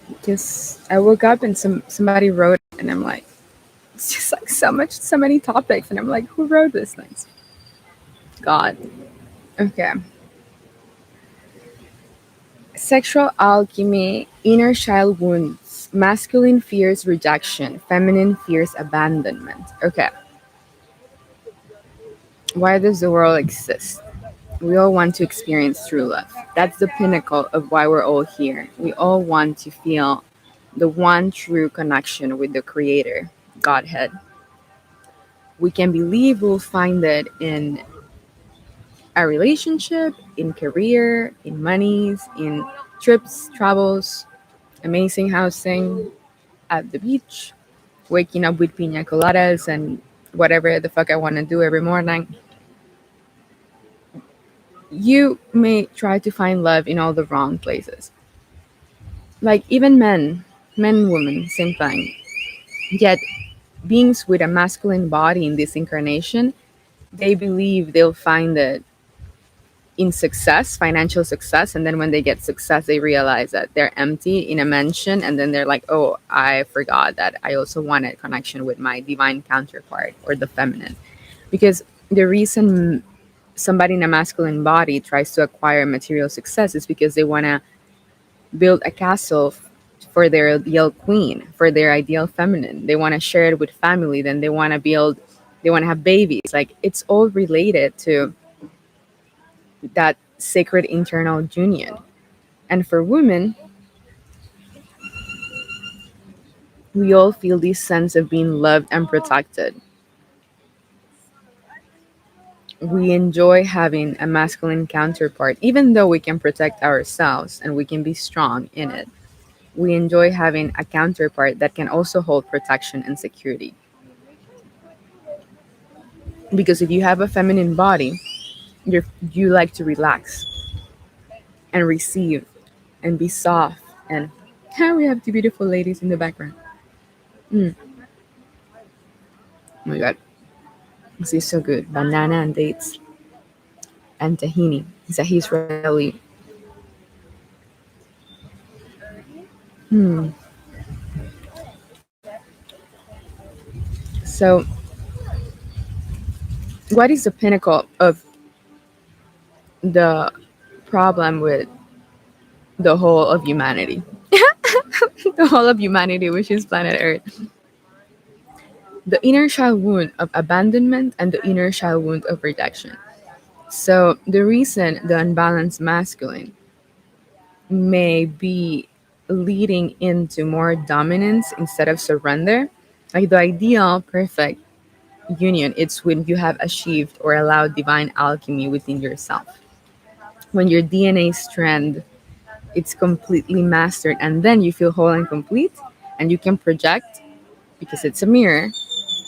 Because I woke up and somebody wrote it, and I'm like, it's just like so many topics, and I'm like, who wrote these things? God. Okay. Sexual alchemy, inner child wounds, masculine fears rejection, feminine fears abandonment. Okay. Why does the world exist? We all want to experience true love. That's the pinnacle of why we're all here. We all want to feel the one true connection with the Creator, Godhead. We can believe we'll find it in a relationship, in career, in monies, in trips, travels, amazing housing at the beach, waking up with pina coladas and whatever the fuck I want to do every morning. You may try to find love in all the wrong places. Like even men, women, same thing. Yet beings with a masculine body in this incarnation, they believe they'll find it in success, financial success, and then when they get success, they realize that they're empty in a mansion, and then they're like, "Oh, I forgot that I also wanted connection with my divine counterpart or the feminine." Because the reason somebody in a masculine body tries to acquire material success is because they want to build a castle for their ideal queen, for their ideal feminine. They want to share it with family, then they want to have babies. Like it's all related to that sacred internal union. And for women, we all feel this sense of being loved and protected. We enjoy having a masculine counterpart, even though we can protect ourselves and we can be strong in it. We enjoy having a counterpart that can also hold protection and security. Because if you have a feminine body, you like to relax and receive and be soft. And we have two beautiful ladies in the background. Mm, oh my god, this is so good. Banana and dates and tahini. It's a Israeli. Hmm. So, what is the pinnacle of the problem with the whole of humanity? The whole of humanity, which is planet Earth. The inner child wound of abandonment and the inner child wound of rejection. So, the reason the unbalanced masculine may be leading into more dominance instead of surrender, like the ideal perfect union, it's when you have achieved or allowed divine alchemy within yourself. When your DNA strand it's completely mastered and then you feel whole and complete and you can project because it's a mirror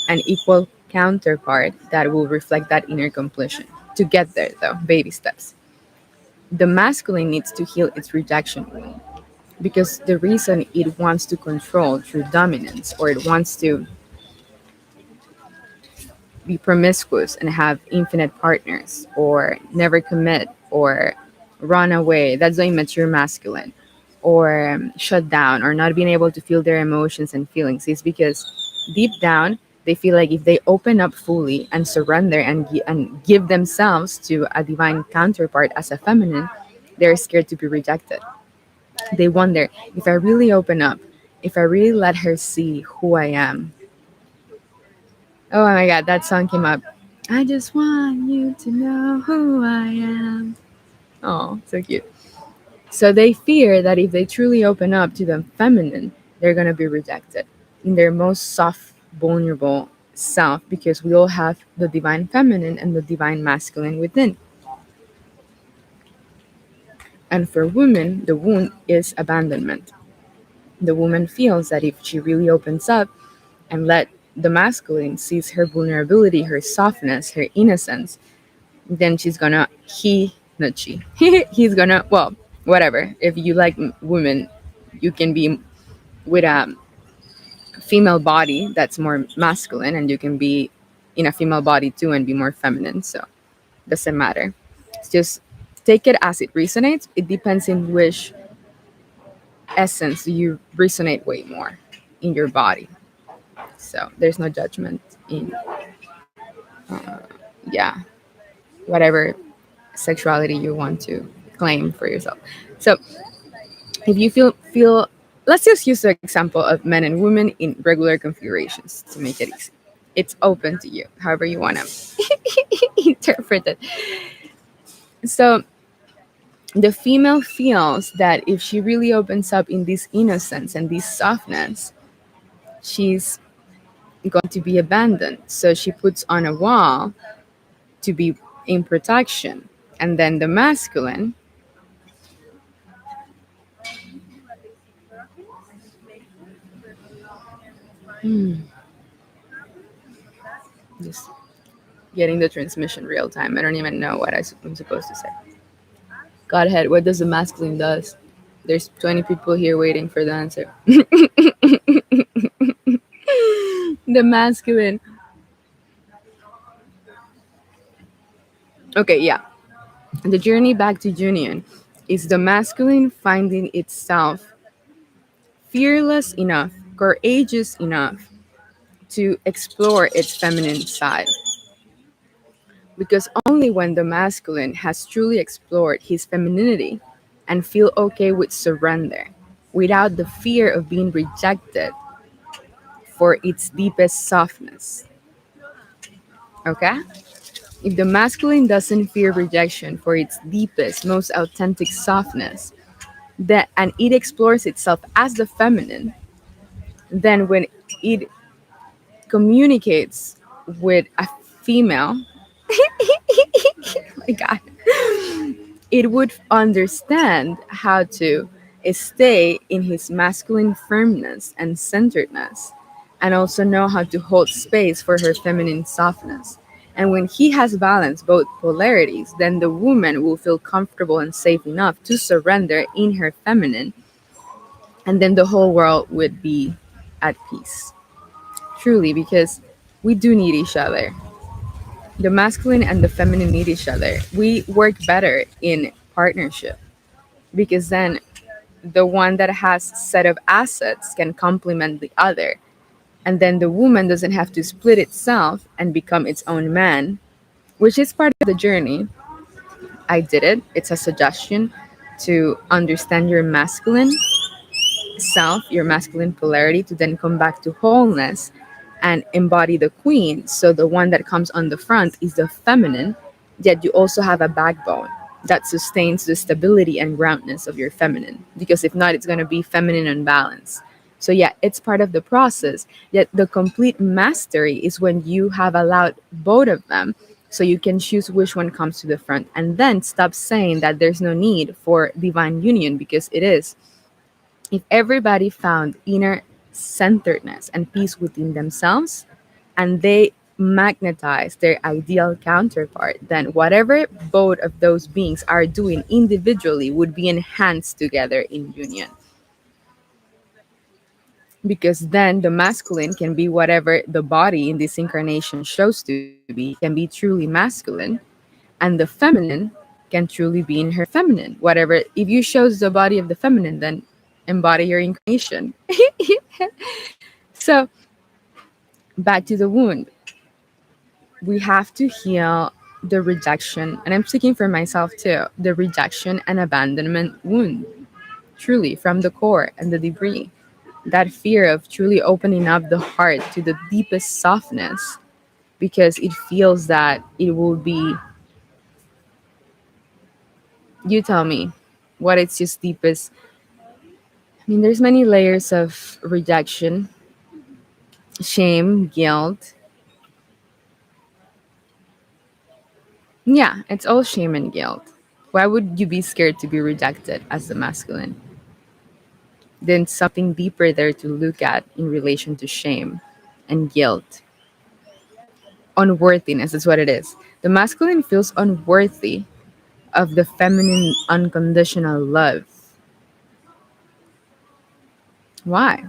an equal counterpart that will reflect that inner completion. To get there though, baby steps. The masculine needs to heal its rejection wound because the reason it wants to control through dominance or it wants to be promiscuous and have infinite partners or never commit or run away. That's the immature masculine. Or shut down or not being able to feel their emotions and feelings is because deep down they feel like if they open up fully and surrender and give themselves to a divine counterpart as a feminine, they're scared to be rejected. They wonder if I really open up, if I really let her see who I am. Oh my god, that song came up. I just want you to know who I am. Oh, so cute. So they fear that if they truly open up to the feminine, they're going to be rejected in their most soft, vulnerable self because we all have the divine feminine and the divine masculine within. And for women, the wound is abandonment. The woman feels that if she really opens up and let the masculine sees her vulnerability, her softness, her innocence, then she's gonna not she he's gonna well whatever. If you like women, you can be with a female body that's more masculine, and you can be in a female body too and be more feminine. So doesn't matter. It's just take it as it resonates. It depends in which essence do you resonate way more in your body? So there's no judgment in, yeah, whatever sexuality you want to claim for yourself. So if you feel, let's just use the example of men and women in regular configurations to make it easy. It's open to you, however you want to interpret it. So the female feels that if she really opens up in this innocence and this softness, she's going to be abandoned. So she puts on a wall to be in protection. And then the masculine, just getting the transmission real time. I don't even know what I'm supposed to say. God ahead, what does the masculine does? There's 20 people here waiting for the answer. The masculine. Okay, yeah. The journey back to union is the masculine finding itself fearless enough, courageous enough to explore its feminine side. Because only when the masculine has truly explored his femininity and feel okay with surrender, without the fear of being rejected for its deepest softness. Okay? If the masculine doesn't fear rejection for its deepest, most authentic softness, that and it explores itself as the feminine, then when it communicates with a female, oh my god, it would understand how to stay in his masculine firmness and centeredness, and also know how to hold space for her feminine softness. And when he has balanced both polarities, then the woman will feel comfortable and safe enough to surrender in her feminine, and then the whole world would be at peace. Truly, because we do need each other. The masculine and the feminine need each other. We work better in partnership because then the one that has set of assets can complement the other, and then the woman doesn't have to split itself and become its own man, which is part of the journey. I did it. It's a suggestion to understand your masculine self, your masculine polarity, to then come back to wholeness and embody the queen. So the one that comes on the front is the feminine, yet you also have a backbone that sustains the stability and groundness of your feminine. Because if not, it's going to be feminine unbalance. So yeah, it's part of the process. Yet the complete mastery is when you have allowed both of them, so you can choose which one comes to the front, and then stop saying that there's no need for divine union, because it is. If everybody found inner centeredness and peace within themselves, and they magnetize their ideal counterpart, then whatever both of those beings are doing individually would be enhanced together in union. Because then the masculine can be whatever the body in this incarnation shows to be, can be truly masculine, and the feminine can truly be in her feminine. Whatever, if you shows the body of the feminine, then embody your incarnation. So back to the wound, we have to heal the rejection, and I'm speaking for myself too, the rejection and abandonment wound, truly from the core and the debris. That fear of truly opening up the heart to the deepest softness, because it feels that it will be, you tell me, what it's just deepest. I mean, there's many layers of rejection, shame, guilt. Yeah, it's all shame and guilt. Why would you be scared to be rejected as the masculine? Then something deeper there to look at in relation to shame and guilt. Unworthiness is what it is. The masculine feels unworthy of the feminine unconditional love. Why?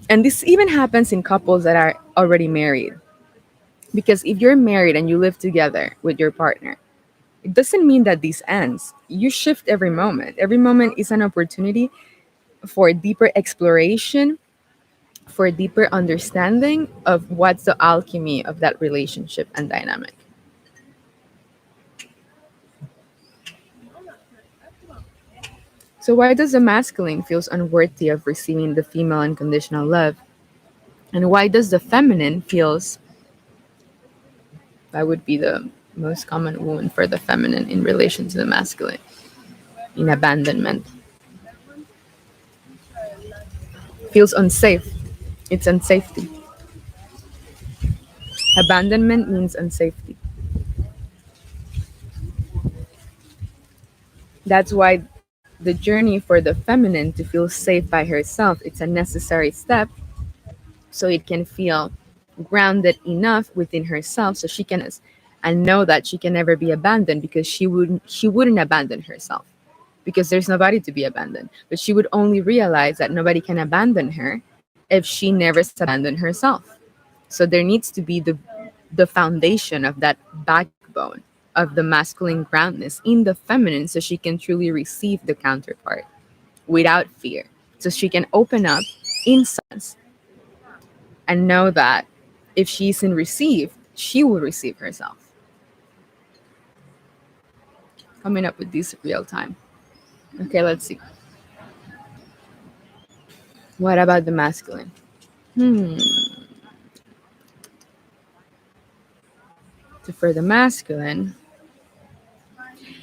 And this even happens in couples that are already married. Because if you're married and you live together with your partner, It doesn't mean that this ends. You shift every moment. Every moment is an opportunity for deeper exploration, for deeper understanding of what's the alchemy of that relationship and dynamic. So why does the masculine feels unworthy of receiving the female unconditional love? And why does the feminine feels that would be the most common wound for the feminine in relation to the masculine in abandonment? Feels unsafe. It's unsafety. Abandonment means unsafety. That's why the journey for the feminine to feel safe by herself, it's a necessary step so it can feel grounded enough within herself so she can and know that she can never be abandoned because she wouldn't abandon herself because there's nobody to be abandoned, but she would only realize that nobody can abandon her if she never abandoned herself. So there needs to be the foundation of that backbone of the masculine groundness in the feminine so she can truly receive the counterpart without fear, so she can open up in silence and know that if she isn't received, she will receive herself. Coming up with this real time. Okay, let's see. What about the masculine? Hmm. So for the masculine,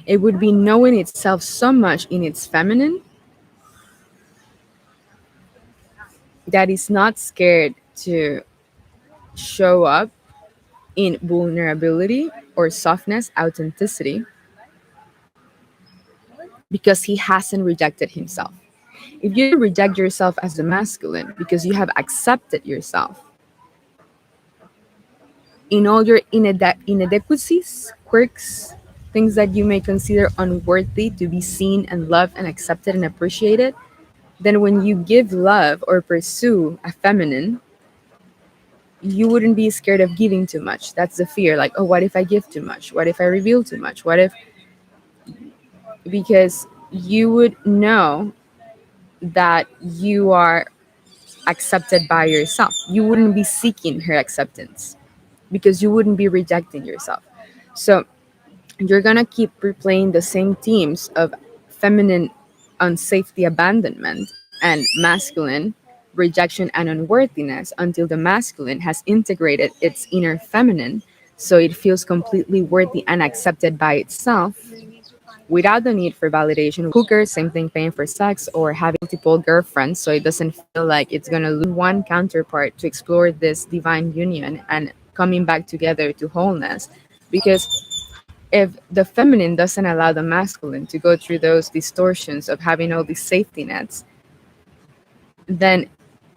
it would be knowing itself so much in its feminine that it's not scared to show up in vulnerability or softness, authenticity, because he hasn't rejected himself. If you reject yourself as the masculine because you have accepted yourself in all your inadequacies, quirks, things that you may consider unworthy to be seen and loved and accepted and appreciated, then when you give love or pursue a feminine, you wouldn't be scared of giving too much. That's the fear. Like, oh, what if I give too much? What if I reveal too much? What if, because you would know that you are accepted by yourself. You wouldn't be seeking her acceptance because you wouldn't be rejecting yourself. So you're going to keep replaying the same themes of feminine unsafety, abandonment, and masculine rejection and unworthiness until the masculine has integrated its inner feminine so it feels completely worthy and accepted by itself without the need for validation. Hookers, same thing, paying for sex or having multiple girlfriends so it doesn't feel like it's going to lose one counterpart to explore this divine union and coming back together to wholeness. Because if the feminine doesn't allow the masculine to go through those distortions of having all these safety nets, then,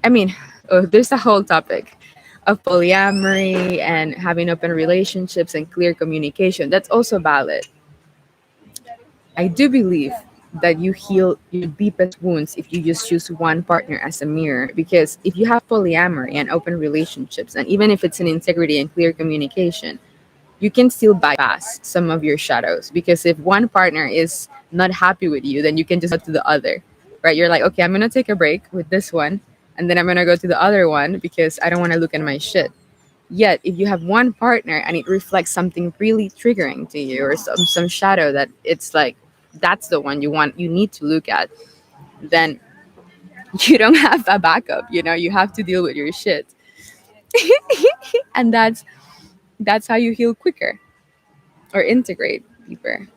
I mean, there's a whole topic of polyamory and having open relationships and clear communication. That's also valid. I do believe that you heal your deepest wounds if you just choose one partner as a mirror. Because if you have polyamory and open relationships, and even if it's in integrity and clear communication, you can still bypass some of your shadows. Because if one partner is not happy with you, then you can just go to the other, right? You're like, okay, I'm going to take a break with this one, and then I'm going to go to the other one because I don't want to look at my shit. Yet, if you have one partner and it reflects something really triggering to you or some shadow that it's like, that's the one you need to look at, then you don't have a backup, you have to deal with your shit. And that's how you heal quicker or integrate deeper.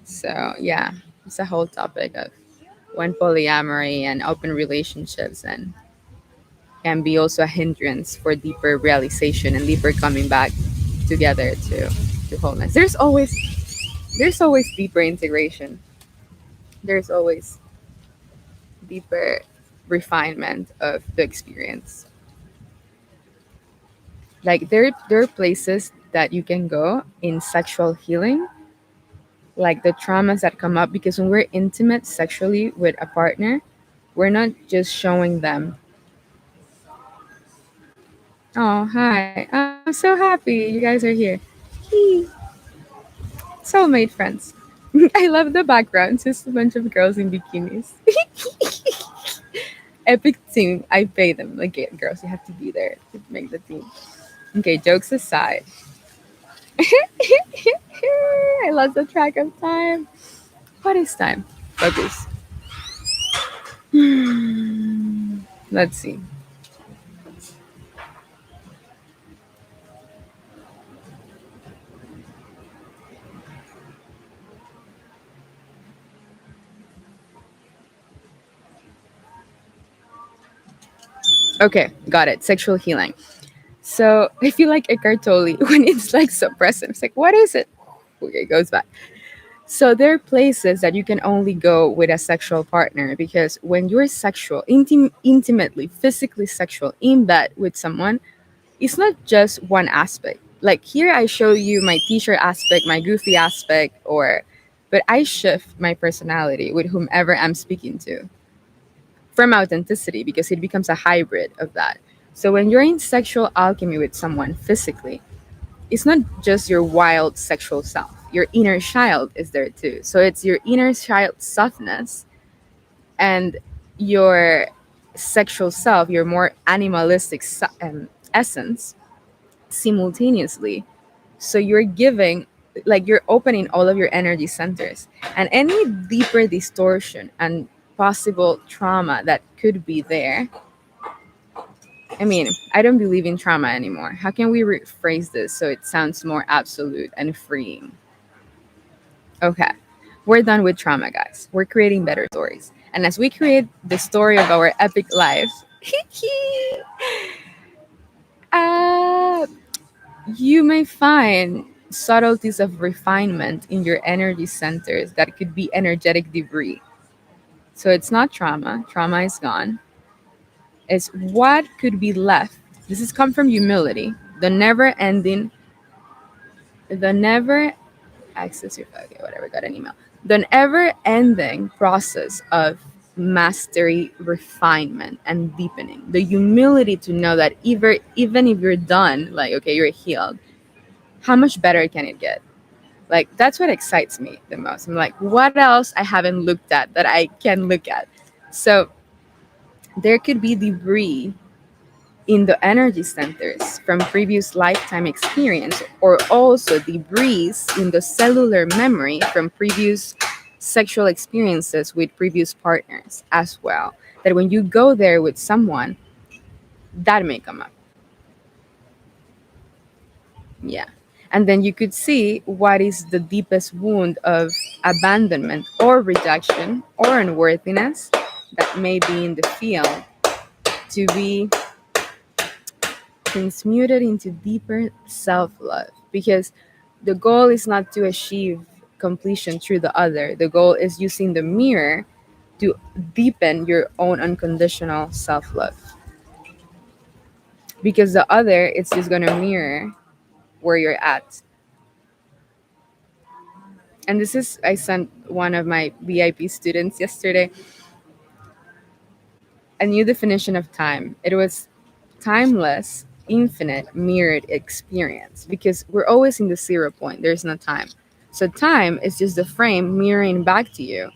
So yeah, it's a whole topic of when polyamory and open relationships and can be also a hindrance for deeper realization and deeper coming back together to wholeness. There's always deeper integration. There's always deeper refinement of the experience. Like there are places that you can go in sexual healing, like the traumas that come up because when we're intimate sexually with a partner, we're not just showing them, oh hi, I'm so happy you guys are here. Soulmate friends. I love the background. It's just a bunch of girls in bikinis. Epic team. I pay them. Like, yeah, girls, you have to be there to make the team. Okay, jokes aside. I lost the track of time. What is time? Focus. Let's see. Okay, got it. Sexual healing. So I feel like Eckhart Tolle when it's like so present. It's like, what is it? Okay, it goes back. So there are places that you can only go with a sexual partner because when you're sexual, intimately, physically sexual in bed with someone, it's not just one aspect. Like here, I show you my teacher aspect, my goofy aspect, or but I shift my personality with whomever I'm speaking to from authenticity because it becomes a hybrid of that. So when you're in sexual alchemy with someone physically, it's not just your wild sexual self. Your inner child is there too. So it's your inner child softness and your sexual self, your more animalistic essence simultaneously. So you're giving, like, you're opening all of your energy centers. And any deeper distortion and possible trauma that could be there. I mean, I don't believe in trauma anymore. How can we rephrase this so it sounds more absolute and freeing? Okay, we're done with trauma, guys. We're creating better stories. And as we create the story of our epic life, uh, you may find subtleties of refinement in your energy centers that could be energetic debris. So it's not trauma, trauma is gone. It's what could be left. This has come from humility, the never ending, the never access your okay, whatever, got an email. The never ending process of mastery, refinement, and deepening. The humility to know that even if you're done, like okay, you're healed, how much better can it get? Like that's what excites me the most. I'm like, what else I haven't looked at that I can look at? So there could be debris in the energy centers from previous lifetime experience, or also debris in the cellular memory from previous sexual experiences with previous partners as well. That when you go there with someone, that may come up. Yeah. And then you could see what is the deepest wound of abandonment or rejection or unworthiness that may be in the field to be transmuted into deeper self love. Because the goal is not to achieve completion through the other, the goal is using the mirror to deepen your own unconditional self love. Because the other, it's just going to mirror where you're at. And this is, I sent one of my VIP students yesterday a new definition of time. It was timeless, infinite, mirrored experience because we're always in the 0 point. There's no time. So time is just the frame mirroring back to you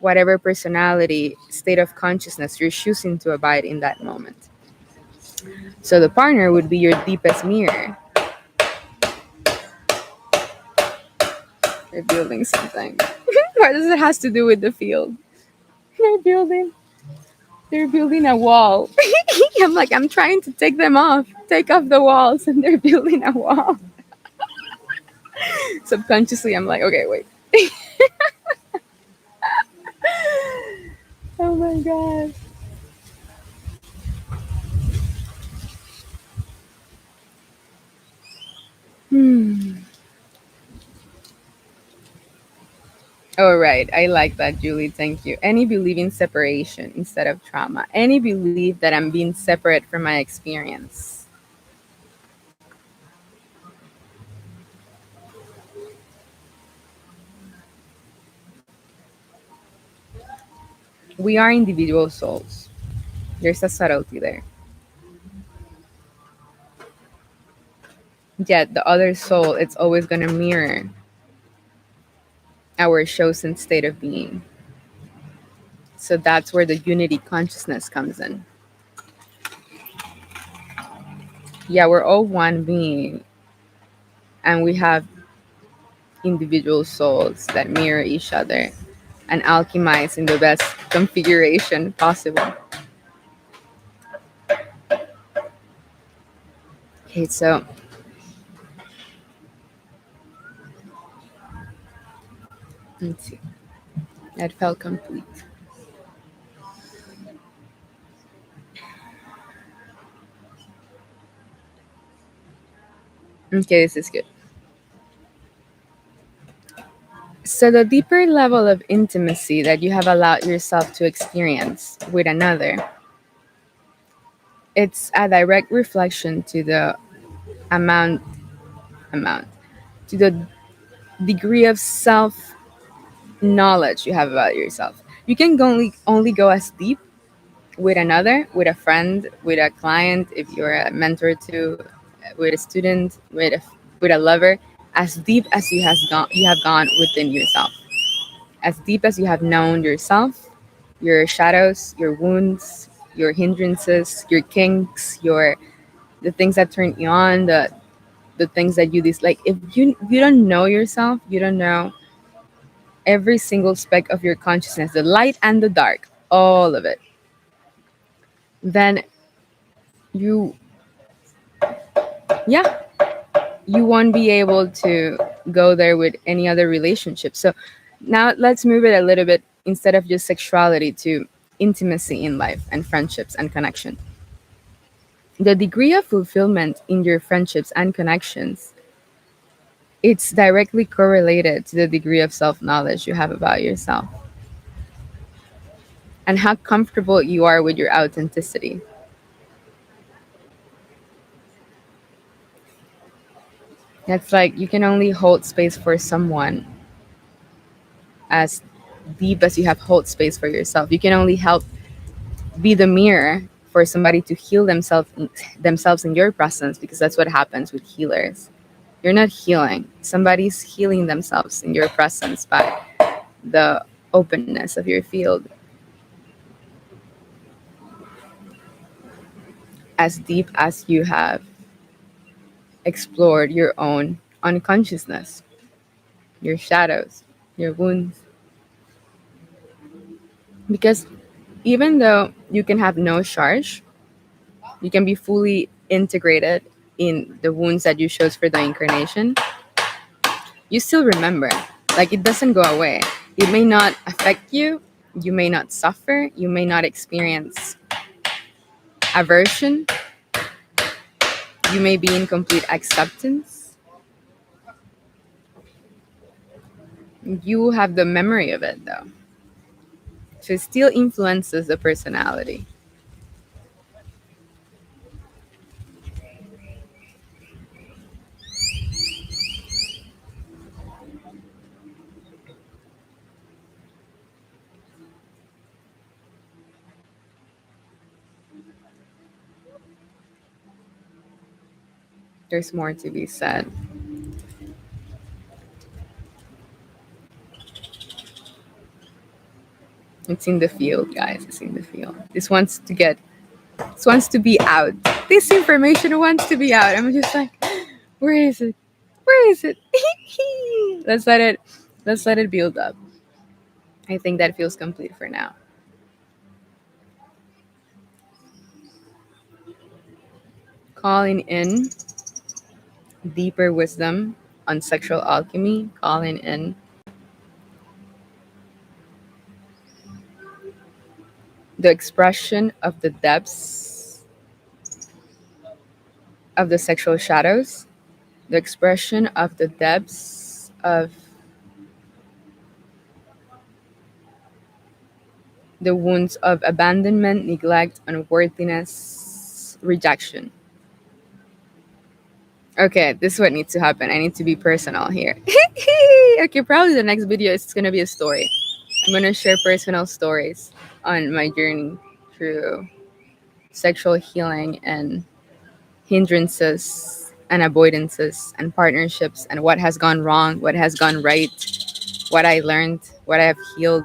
whatever personality, state of consciousness you're choosing to abide in that moment. So the partner would be your deepest mirror. You're building something. What does it has to do with the field? They're building. They're building a wall. I'm like, I'm trying to take them off, take off the walls, and they're building a wall. Subconsciously, I'm like, okay, wait. Oh my god. Hmm. All right, I like that, Julie. Thank you. Any belief in separation instead of trauma. Any belief that I'm being separate from my experience. We are individual souls. There's a subtlety there. Yet the other soul, it's always going to mirror our chosen state of being. So that's where the unity consciousness comes in. Yeah, we're all one being, and we have individual souls that mirror each other and alchemize in the best configuration possible. Okay, so let's see. That felt complete. Okay, this is good. So, the deeper level of intimacy that you have allowed yourself to experience with another, it's a direct reflection to the amount, amount, to the degree of self knowledge you have about yourself. You can only go as deep with another, with a friend, with a client, if you're a mentor to, with a student, with a lover, as deep as you have gone within yourself, as deep as you have known yourself, your shadows, your wounds, your hindrances, your kinks, your the things that turn you on, the things that you dislike. If you don't know yourself, you don't know every single speck of your consciousness, the light and the dark, all of it, then you, yeah, you won't be able to go there with any other relationship. So now let's move it a little bit, instead of just sexuality, to intimacy in life and friendships and connection. The degree of fulfillment in your friendships and connections, it's directly correlated to the degree of self-knowledge you have about yourself and how comfortable you are with your authenticity. That's like you can only hold space for someone as deep as you have hold space for yourself. You can only help be the mirror for somebody to heal themselves in your presence, because that's what happens with healers. You're not healing. Somebody's healing themselves in your presence by the openness of your field. As deep as you have explored your own unconsciousness, your shadows, your wounds. Because even though you can have no charge, you can be fully integrated in the wounds that you chose for the incarnation, you still remember. Like, it doesn't go away. It may not affect you, you may not suffer, you may not experience aversion, you may be in complete acceptance. You have the memory of it though. So it still influences the personality. There's more to be said. It's in the field, guys. It's in the field. This wants to be out. This information wants to be out. I'm just like, where is it? Where is it? let's let it let's let it build up. I think that feels complete for now. Calling in deeper wisdom on sexual alchemy, calling in the expression of the depths of the sexual shadows, the expression of the depths of the wounds of abandonment, neglect, unworthiness, rejection. Okay, this is what needs to happen. I need to be personal here. Okay, probably the next video is going to be a story. I'm going to share personal stories on my journey through sexual healing and hindrances and avoidances and partnerships and what has gone wrong, what has gone right, what I learned, what I have healed.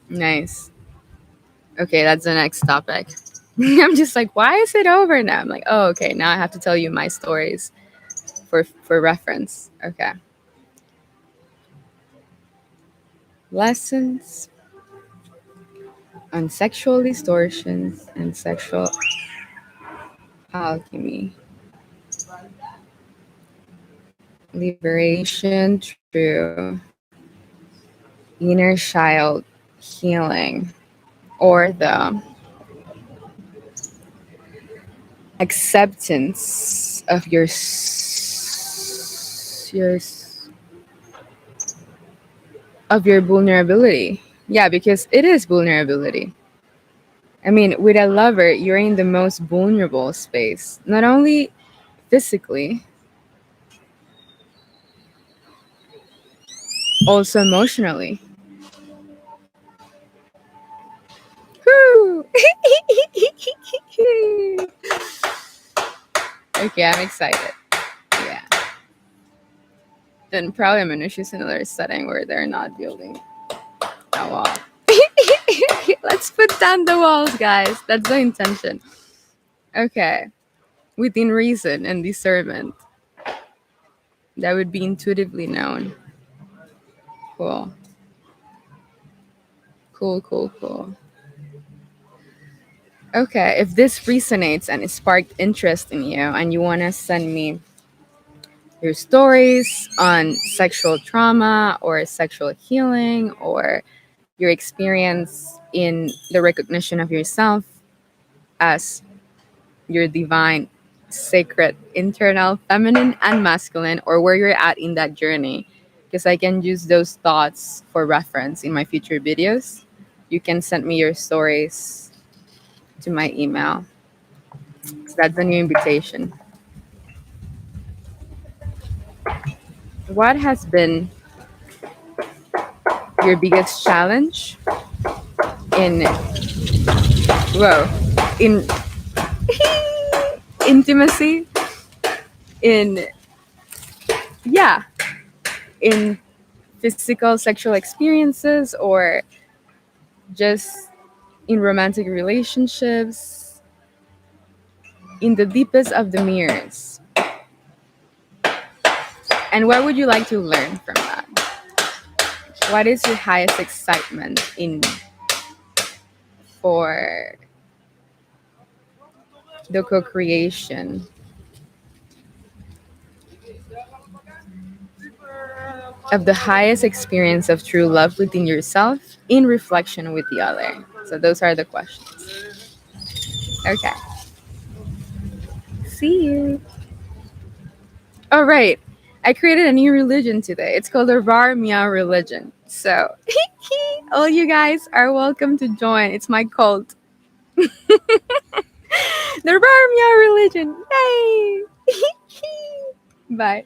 Nice. Okay, that's the next topic. I'm just like, why is it over now? I'm like, oh, okay, now I have to tell you my stories for reference. Okay. Lessons on sexual distortions and sexual alchemy. Liberation through inner child healing, or the acceptance of your vulnerability. Yeah, because it is vulnerability. I mean, with a lover, you're in the most vulnerable space, not only physically, also emotionally. Woo! Okay, I'm excited. Yeah. And probably I'm going to choose another setting where they're not building a wall. Let's put down the walls, guys. That's the intention. Okay. Within reason and discernment. That would be intuitively known. Cool. Cool. Okay, if this resonates and it sparked interest in you and you want to send me your stories on sexual trauma or sexual healing or your experience in the recognition of yourself as your divine, sacred, internal, feminine, and masculine, or where you're at in that journey, because I can use those thoughts for reference in my future videos. You can send me your stories to my email. So that's a new invitation. What has been your biggest challenge in in intimacy, in yeah, in physical sexual experiences, or just in romantic relationships, in the deepest of the mirrors? And what would you like to learn from that? What is your highest excitement in for the co-creation of the highest experience of true love within yourself in reflection with the other? So those are the questions. Okay. See you. All right. I created a new religion today. It's called the Rar Meow religion. So all you guys are welcome to join. It's my cult. The Rar Meow religion. Yay! Bye.